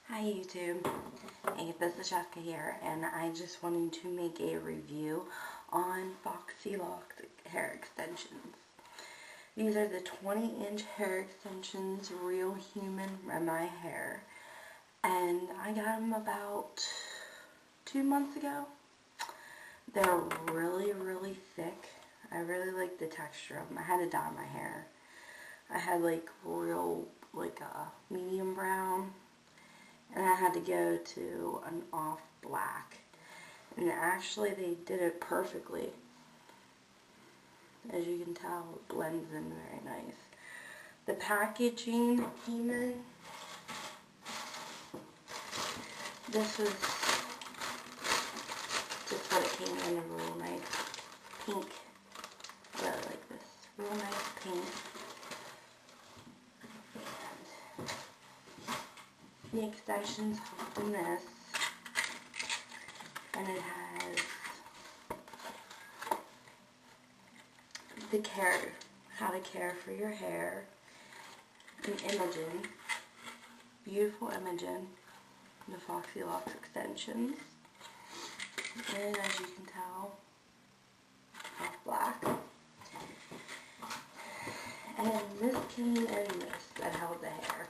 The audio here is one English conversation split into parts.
Hi YouTube, hey, this is Jessica here, and I just wanted to make a review on Foxy Locks hair extensions. These are the 20-inch hair extensions, real human my hair, and I got them about 2 months ago. They're really thick. I really like the texture of them. I had to dye my hair. I had like a medium brown, and I had to go to an off black, and actually they did it perfectly. As you can tell, it blends in very nice. The packaging came in. This was just what it came in, a real nice pink. I really like this. Real nice pink. The extensions hold in this, and it has the how to care for your hair, and imaging, beautiful imaging, the Foxy Locks extensions, and as you can tell, half black. And then this came in this that held the hair.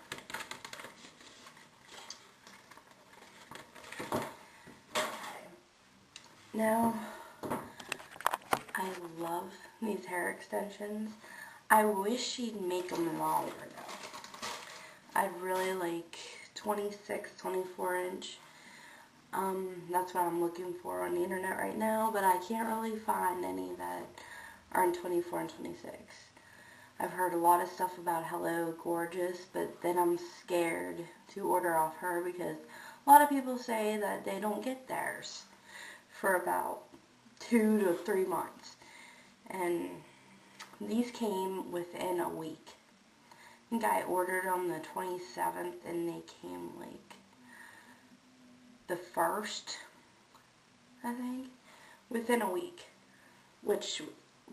Now, I love these hair extensions. I wish she'd make them longer though. I'd really like 26, 24 inch. That's what I'm looking for on the internet right now, but I can't really find any that are in 24 and 26. I've heard a lot of stuff about Hello Gorgeous, but then I'm scared to order off her because a lot of people say that they don't get theirs for about 2 to 3 months, and these came within a week. I think I ordered them the 27th and they came like the 1st, I think, within a week, which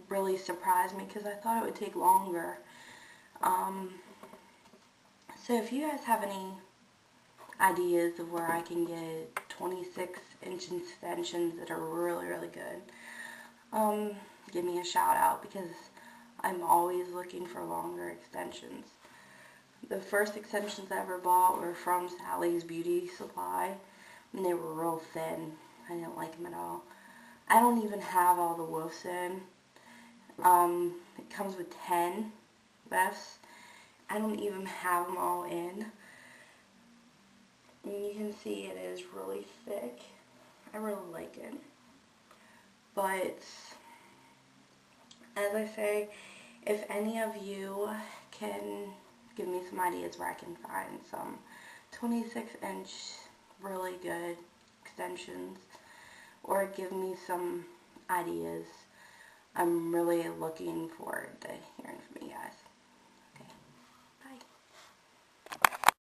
really surprised me because I thought it would take longer. So if you guys have any ideas of where I can get 26-inch extensions that are really good, give me a shout out because I'm always looking for longer extensions. The first extensions I ever bought were from Sally's Beauty Supply, and they were real thin. I didn't like them at all. I don't even have all the woofs in. It comes with 10 wefts. I don't even have them all in. And you can see it is really thick. I really like it. But, as I say, if any of you can give me some ideas where I can find some 26-inch really good extensions, or give me some ideas, I'm really looking forward to hearing from you guys.